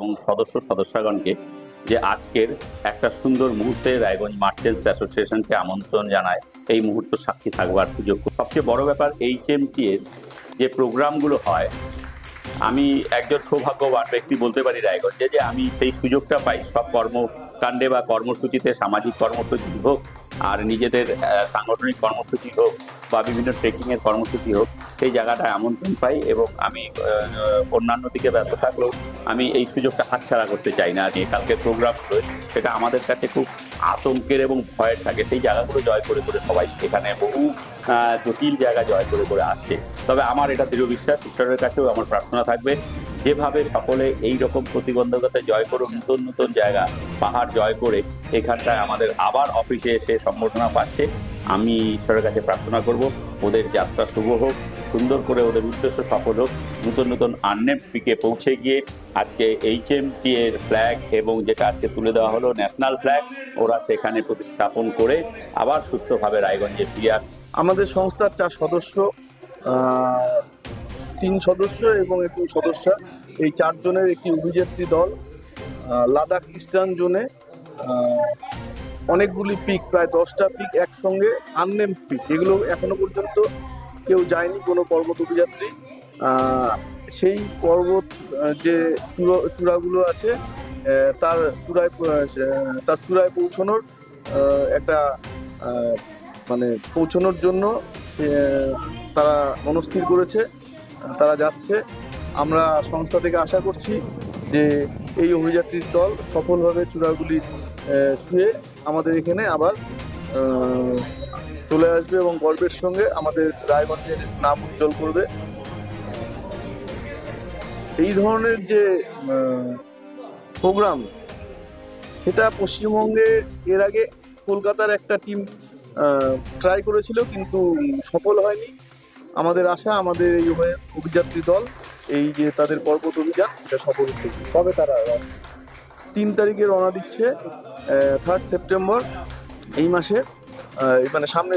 এবং সদস্যগণকে যে আজকের একটা সুন্দর মুহূর্তে রায়গঞ্জ মার্চেন্টস অ্যাসোসিয়েশনকে আমন্ত্রণ জানায় এই মুহূর্ত সাক্ষী থাকবার সুযোগ। সবচেয়ে বড় ব্যাপার HMT এর যে প্রোগ্রামগুলো হয়, আমি একজন সৌভাগ্যবান ব্যক্তি বলতে পারি রায়গঞ্জে, যে আমি সেই সুযোগটা পাই সব কর্মকাণ্ডে বা কর্মসূচিতে, সামাজিক কর্মসূচি হোক আর নিজেদের সাংগঠনিক কর্মসূচি হোক বা বিভিন্ন ট্রেকিং এর কর্মসূচি হোক, সেই জায়গাটায় আমন্ত্রণ পাই এবং আমি অন্যান্য দিকে ব্যস্ত থাকলেও আমি এই সুযোগটা হাতছাড়া করতে চাই না। কালকে প্রোগ্রাম সেটা আমাদের কাছে খুব আতঙ্কের এবং ভয়ের থাকে। সেই জায়গাগুলো জয় করে করে সবাই এখানে বহু জটিল জায়গা জয় করে করে আসছে। তবে আমার এটা দৃঢ় বিশ্বাস, ঈশ্বরের কাছেও আমার প্রার্থনা থাকবে, যেভাবে সকলে এই রকম প্রতিবন্ধকতা জয় করে নতুন নতুন জায়গা পাহাড় জয় করে এখানটায় আমাদের আবার অফিসে এসে সম্বর্ধনা পাচ্ছে, আমি ঈশ্বরের কাছে প্রার্থনা করব ওদের যাত্রা শুভ হোক, সুন্দর করে ওদের উদ্দেশ্য সফল হোক, নতুন নতুন আননেম পিকে পৌঁছে গিয়ে আজকে HMT এর ফ্ল্যাগ এবং যেটা আজকে তুলে দেওয়া হলো ন্যাশনাল ফ্ল্যাগ, ওরা সেখানে প্রতিস্থাপন করে আবার সুস্থভাবে রায়গঞ্জে ফিরে আসে। আমাদের সংস্থার 4 সদস্য, 3 সদস্য এবং 2 সদস্যা, এই 4 জনের একটি অভিযাত্রী দল লাদাখ ইস্টার্ন জোনে অনেকগুলি পিক, প্রায় 10টা পিক একসঙ্গে, আননেম পিক, এগুলো এখনো পর্যন্ত কেউ যায়নি কোনো পর্বত অভিযাত্রী। সেই পর্বত যে চূড়াগুলো আছে তার চূড়ায় পৌঁছানোর একটা মানে পৌঁছানোর জন্য তারা মনস্থির করেছে, তারা যাচ্ছে। আমরা সংস্থা থেকে আশা করছি যে এই অভিযাত্রীর দল সফলভাবে চূড়াগুলি ছুঁয়ে আমাদের এখানে আবার চলে আসবে এবং গর্বের সঙ্গে আমাদের রায়গঞ্জের নাম উজ্জ্বল করবে। এই ধরনের যে প্রোগ্রাম, সেটা পশ্চিমবঙ্গে এর আগে কলকাতার একটা টিম ট্রাই করেছিল, কিন্তু সফল হয়নি। আমাদের আশা আমাদের এই অভিযাত্রী দল এই যে তাদের পর্বত অভিযান, এটা সফল হচ্ছে। কবে তারা 3 তারিখে রওনা দিচ্ছে, 3 সেপ্টেম্বর এই মাসে, মানে সামনে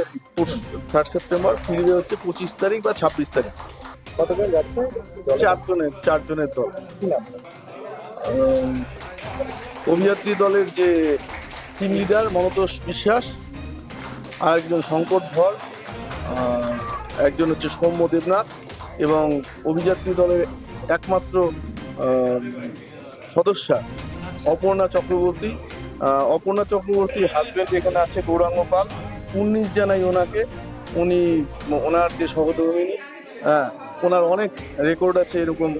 3 সেপ্টেম্বর, ফিরবে হচ্ছে 25 তারিখ বা 26 তারিখ। কতজন যাচ্ছে? 4 জনের দল। অভিযাত্রী দলের যে টিম লিডার মনতোষ বিশ্বাস, আর একজন শঙ্কর ধর, একজন হচ্ছে সৌম্য দেবনাথ, এবং অভিযাত্রী দলের একমাত্র সদস্যা অপর্ণা চক্রবর্তী। অপর্ণা চক্রবর্তীর হাজব্যান্ড এখানে আছে গৌরাঙ্গ পাল, 19 জানাই ওনাকে। ওনার যে সহধর্মিনী, ওনার অনেক রেকর্ড আছে এরকম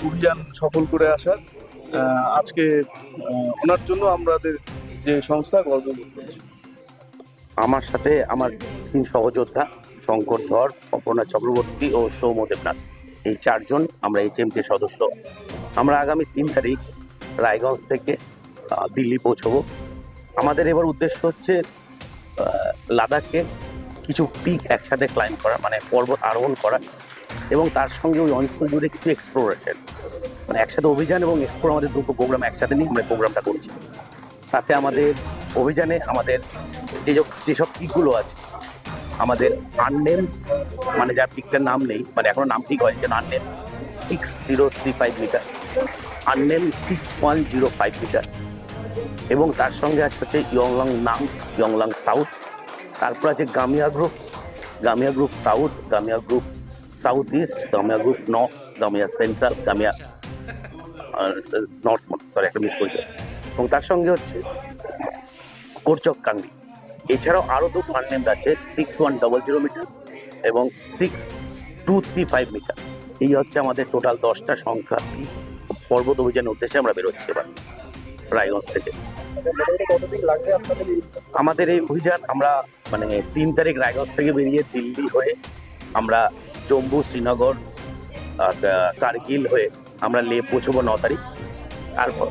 অভিযান সফল করে আসার। আজকে ওনার জন্য আমাদের যে সংস্থা গর্ববোধ করছে। আমার সাথে আমার 3 সহযোদ্ধা শঙ্কর ধর, অপর্ণা চক্রবর্তী ও সৌম্য দেবনাথ, এই 4 জন আমরা HMT সদস্য। আমরা আগামী 3 তারিখ রায়গঞ্জ থেকে দিল্লি পৌঁছবো। আমাদের এবার উদ্দেশ্য হচ্ছে লাদাখে কিছু পিক একসাথে ক্লাইম্ব করা, মানে পর্বত আরোহণ করা, এবং তার সঙ্গে ওই অঞ্চল জুড়ে কিছু এক্সপ্লোরেশন, মানে একসাথে অভিযান এবং এক্সপ্লোর, আমাদের দুটো প্রোগ্রাম একসাথে নিয়ে আমরা প্রোগ্রামটা করছি। তাতে আমাদের অভিযানে আমাদের যেসব পিকগুলো আছে, আমাদের আননেম, মানে যার পিকটার নাম নেই, মানে এখনো নাম ঠিক হয়, যেন আননেম 6035 মিটার, আননেম 6105 মিটার, এবং তার সঙ্গে আছে হচ্ছে ইয়ংলাং সাউথ, তারপর আছে Gamiya group south, Gamiya group south east, Gamiya group north, Gamiya central, Gamiya north, sorry একটা মিস করছে, এবং তার সঙ্গে হচ্ছে কোরচক কাংরি। এছাড়াও আরও 2 আননেম আছে, 6100 মিটার এবং 6235 মিটার। এই হচ্ছে আমাদের টোটাল 10টা সংখ্যা পর্বত অভিযানের উদ্দেশ্যে আমরা বেরোচ্ছি এবার রায়গঞ্জ থেকে। আমাদের এই অভিযান আমরা মানে 3 তারিখ রায়গঞ্জ থেকে বেরিয়ে দিল্লি হয়ে আমরা জম্মু, শ্রীনগর, কার্গিল হয়ে আমরা লে পৌঁছবো 9 তারিখ। তারপর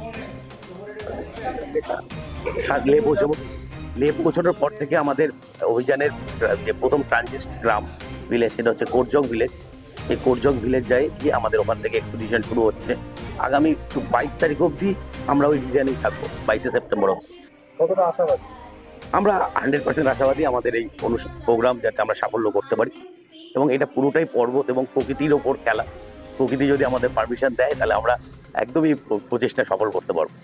লে পৌঁছানোর পর থেকে আমাদের অভিযানের যে প্রথম ট্রানজিট গ্রাম ভিলেজ, সেটা হচ্ছে কোরজং ভিলেজ। এই কোরজং ভিলেজ যাই গিয়ে আমাদের ওখান থেকে এক্সপিডিশন শুরু হচ্ছে। আগামী 22 তারিখ অবধি আমরা ওই রিজনেই থাকবো, 22শে সেপ্টেম্বর অবধি। কতটা আশাবাদী? আমরা 100% আশাবাদী আমাদের এই প্রোগ্রাম যাতে আমরা সাফল্য করতে পারি, এবং এটা পুরোটাই পর্বত এবং প্রকৃতির ওপর খেলা। প্রকৃতি যদি আমাদের পারমিশন দেয় তাহলে আমরা একদমই প্রচেষ্টা সফল করতে পারবো।